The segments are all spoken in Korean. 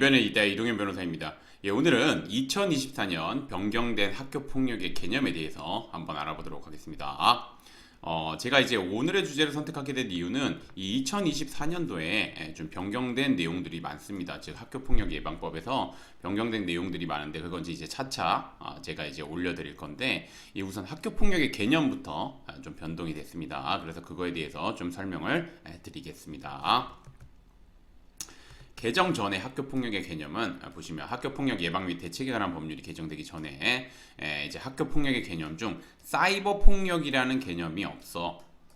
이변의 이다 이동현 변호사입니다. 오늘은 2024년 변경된 학교 폭력의 개념에 대해서 한번 알아보도록 하겠습니다. 제가 이제 오늘의 주제를 선택하게 된 이유는 이 2024년도에 좀 변경된 내용들이 많습니다. 즉 학교 폭력 예방법에서 변경된 내용들이 많은데 그건 이제 차차 제가 이제 올려드릴 건데 우선 학교 폭력의 개념부터 좀 변동이 됐습니다. 그래서 그거에 대해서 좀 설명을 드리겠습니다. 개정 전에 학교폭력의 개념은 보시면 학교폭력 예방 및 대책에 관한 법률이 개정되기 전에 이제 학교폭력의 개념 중 사이버 폭력이라는 개념이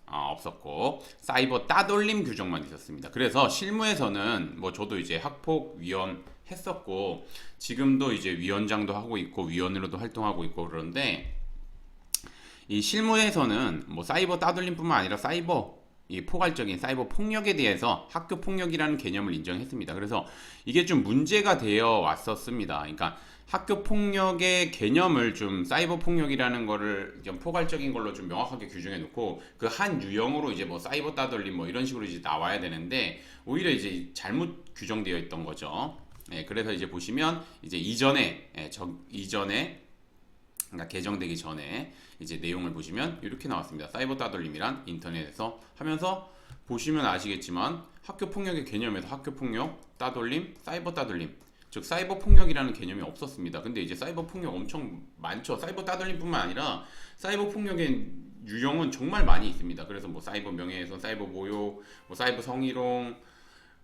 없었고 사이버 따돌림 규정만 있었습니다. 그래서 실무에서는 뭐 저도 이제 학폭위원 했었고 지금도 이제 위원장도 하고 있고 위원으로도 활동하고 있고 그런데 이 실무에서는 뭐 사이버 따돌림뿐만 아니라 이 포괄적인 사이버 폭력에 대해서 학교 폭력이라는 개념을 인정했습니다. 그래서 이게 좀 문제가 되어 왔었습니다. 그러니까 학교 폭력의 개념을 좀 사이버 폭력이라는 거를 좀 포괄적인 걸로 좀 명확하게 규정해 놓고 그 한 유형으로 이제 뭐 사이버 따돌림 뭐 이런 식으로 이제 나와야 되는데 오히려 이제 잘못 규정되어 있던 거죠. 그래서 이제 보시면 이제 이전에 그러니까 개정되기 전에 이제 내용을 보시면 이렇게 나왔습니다. 사이버 따돌림이란 인터넷에서 하면서 보시면 아시겠지만 학교 폭력의 개념에서 학교 폭력, 따돌림, 사이버 따돌림 즉 사이버 폭력이라는 개념이 없었습니다. 근데 이제 사이버 폭력 엄청 많죠. 사이버 따돌림뿐만 아니라 사이버 폭력의 유형은 정말 많이 있습니다. 그래서 뭐 사이버 명예훼손, 사이버 모욕, 뭐 사이버 성희롱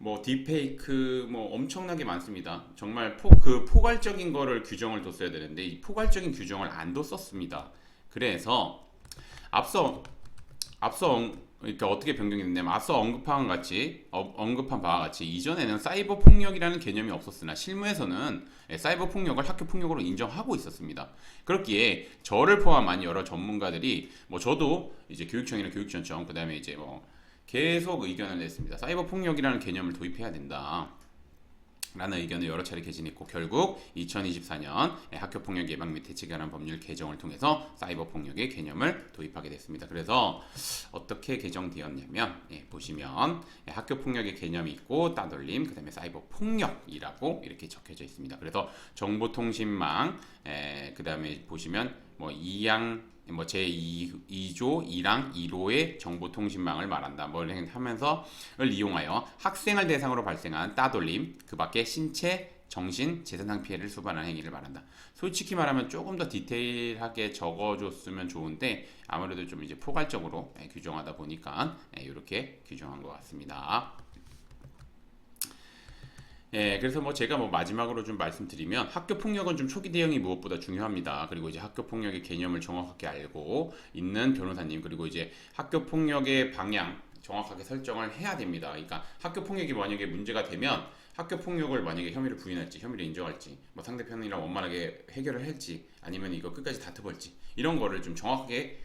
뭐 딥페이크 뭐 엄청나게 많습니다. 정말 포괄적인 거를 규정을 뒀어야 되는데 이 포괄적인 규정을 안 뒀었습니다. 그래서 앞서 이렇게 어떻게 변경이 됐냐면 앞서 언급한 바와 같이 이전에는 사이버 폭력이라는 개념이 없었으나 실무에서는 사이버 폭력을 학교 폭력으로 인정하고 있었습니다. 그렇기에 저를 포함한 여러 전문가들이 뭐 저도 이제 교육청이나 교육전청 그다음에 이제 뭐 계속 의견을 냈습니다. 사이버 폭력이라는 개념을 도입해야 된다. 라는 의견을 여러 차례 개진했고 결국 2024년 학교폭력 예방 및 대책에 관한 법률 개정을 통해서 사이버 폭력의 개념을 도입하게 됐습니다. 그래서 어떻게 개정되었냐면 보시면 학교폭력의 개념이 있고 따돌림 그 다음에 사이버 폭력이라고 이렇게 적혀져 있습니다. 그래서 정보통신망 그 다음에 보시면 뭐 제2조 2랑 2호의 정보통신망을 말한다. 뭘 하면서를 이용하여 학생을 대상으로 발생한 따돌림, 그 밖에 신체, 정신, 재산상 피해를 수반하는 행위를 말한다. 솔직히 말하면 조금 더 디테일하게 적어줬으면 좋은데 아무래도 좀 이제 포괄적으로 규정하다 보니까 이렇게 규정한 것 같습니다. 그래서 뭐 제가 뭐 마지막으로 좀 말씀드리면 학교 폭력은 좀 초기 대응이 무엇보다 중요합니다. 그리고 이제 학교 폭력의 개념을 정확하게 알고 있는 변호사님 그리고 이제 학교 폭력의 방향 정확하게 설정을 해야 됩니다. 그러니까 학교 폭력이 만약에 문제가 되면 학교 폭력을 만약에 혐의를 부인할지 혐의를 인정할지 뭐 상대편이랑 원만하게 해결을 할지 아니면 이거 끝까지 다투볼지 이런 거를 좀 정확하게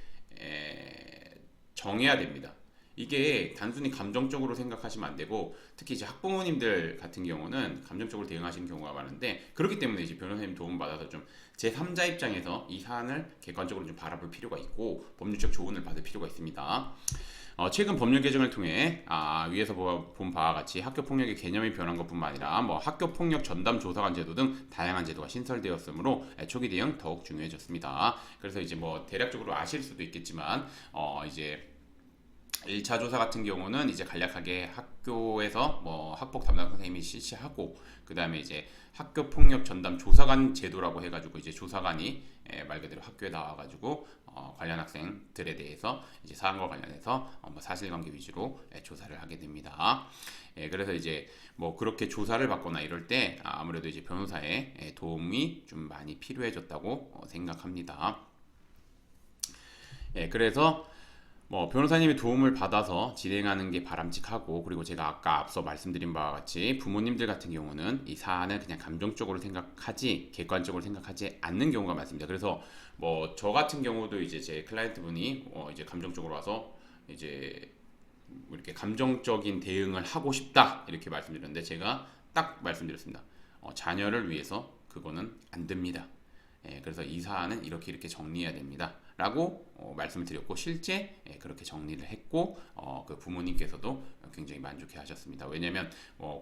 정해야 됩니다. 이게 단순히 감정적으로 생각하시면 안 되고 특히 이제 학부모님들 같은 경우는 감정적으로 대응하시는 경우가 많은데 그렇기 때문에 이제 변호사님 도움 받아서 좀 제3자 입장에서 이 사안을 객관적으로 좀 바라볼 필요가 있고 법률적 조언을 받을 필요가 있습니다. 최근 법률 개정을 통해 위에서 본 바와 같이 학교 폭력의 개념이 변한 것뿐만 아니라 뭐 학교 폭력 전담 조사관 제도 등 다양한 제도가 신설되었으므로 초기 대응 더욱 중요해졌습니다. 그래서 이제 뭐 대략적으로 아실 수도 있겠지만 이제 1차 조사 같은 경우는 이제 간략하게 학교에서 뭐 학폭 담당 선생님이 실시하고 그 다음에 이제 학교 폭력 전담 조사관 제도라고 해가지고 이제 조사관이 말 그대로 학교에 나와가지고 관련 학생들에 대해서 이제 사안과 관련해서 뭐 사실관계 위주로 조사를 하게 됩니다. 그래서 이제 뭐 그렇게 조사를 받거나 이럴 때 아무래도 이제 변호사의 도움이 좀 많이 필요해졌다고 생각합니다. 그래서 뭐 변호사님의 도움을 받아서 진행하는 게 바람직하고 그리고 제가 아까 앞서 말씀드린 바와 같이 부모님들 같은 경우는 이 사안을 그냥 감정적으로 생각하지 객관적으로 생각하지 않는 경우가 많습니다. 그래서 뭐 저 같은 경우도 이제 제 클라이언트 분이 이제 감정적으로 와서 이제 이렇게 감정적인 대응을 하고 싶다 이렇게 말씀드렸는데 제가 딱 말씀드렸습니다. 자녀를 위해서 그거는 안 됩니다. 그래서 이 사안은 이렇게 정리해야 됩니다. 라고 말씀을 드렸고 실제 그렇게 정리를 했고 그 부모님께서도 굉장히 만족해 하셨습니다. 왜냐면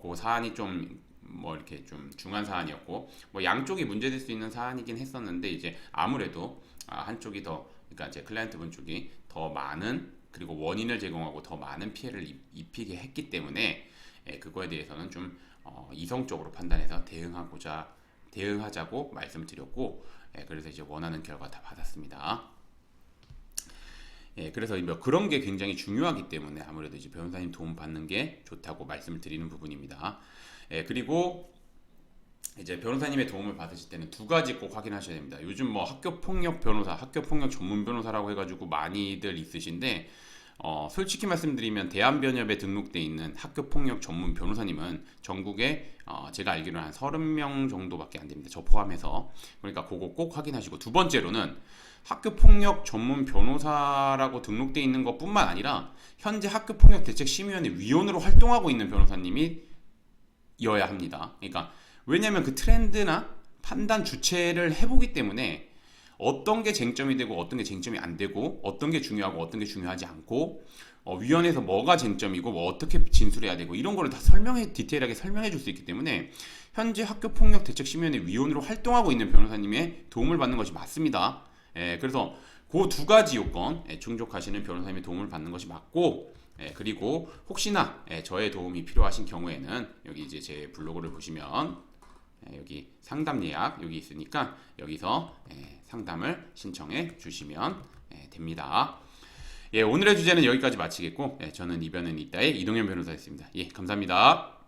그 사안이 좀 뭐 이렇게 좀 중한 사안이었고 뭐 양쪽이 문제될 수 있는 사안이긴 했었는데 이제 아무래도 한쪽이 더 그러니까 이제 클라이언트 분 쪽이 더 많은 그리고 원인을 제공하고 더 많은 피해를 입히게 했기 때문에 그거에 대해서는 좀 이성적으로 판단해서 대응하자고 말씀을 드렸고 그래서 이제 원하는 결과 다 받았습니다. 그래서 뭐 그런 게 굉장히 중요하기 때문에 아무래도 이제 변호사님 도움 받는 게 좋다고 말씀을 드리는 부분입니다. 그리고 이제 변호사님의 도움을 받으실 때는 두 가지 꼭 확인하셔야 됩니다. 요즘 뭐 학교폭력 변호사, 학교폭력 전문 변호사라고 해가지고 많이들 있으신데 솔직히 말씀드리면 대한변협에 등록돼 있는 학교폭력 전문 변호사님은 전국에 제가 알기로는 한 30명 정도밖에 안 됩니다. 저 포함해서. 그러니까 그거 꼭 확인하시고 두 번째로는 학교폭력 전문 변호사라고 등록돼 있는 것뿐만 아니라 현재 학교폭력 대책심의위원회 위원으로 활동하고 있는 변호사님이 여야 합니다. 그러니까 왜냐하면 그 트렌드나 판단 주체를 해보기 때문에 어떤 게 쟁점이 되고 어떤 게 쟁점이 안 되고 어떤 게 중요하고 어떤 게 중요하지 않고 위원회에서 뭐가 쟁점이고 뭐 어떻게 진술해야 되고 이런 거를 다 디테일하게 설명해 줄 수 있기 때문에 현재 학교폭력 대책심의위원회 위원으로 활동하고 있는 변호사님의 도움을 받는 것이 맞습니다. 그래서 그 두 가지 요건 충족하시는 변호사님의 도움을 받는 것이 맞고 그리고 혹시나 저의 도움이 필요하신 경우에는 여기 이제 제 블로그를 보시면 여기 상담 예약 여기 있으니까 여기서 상담을 신청해 주시면 됩니다. 오늘의 주제는 여기까지 마치겠고 저는 이변은 이따의 이동현 변호사였습니다. 감사합니다.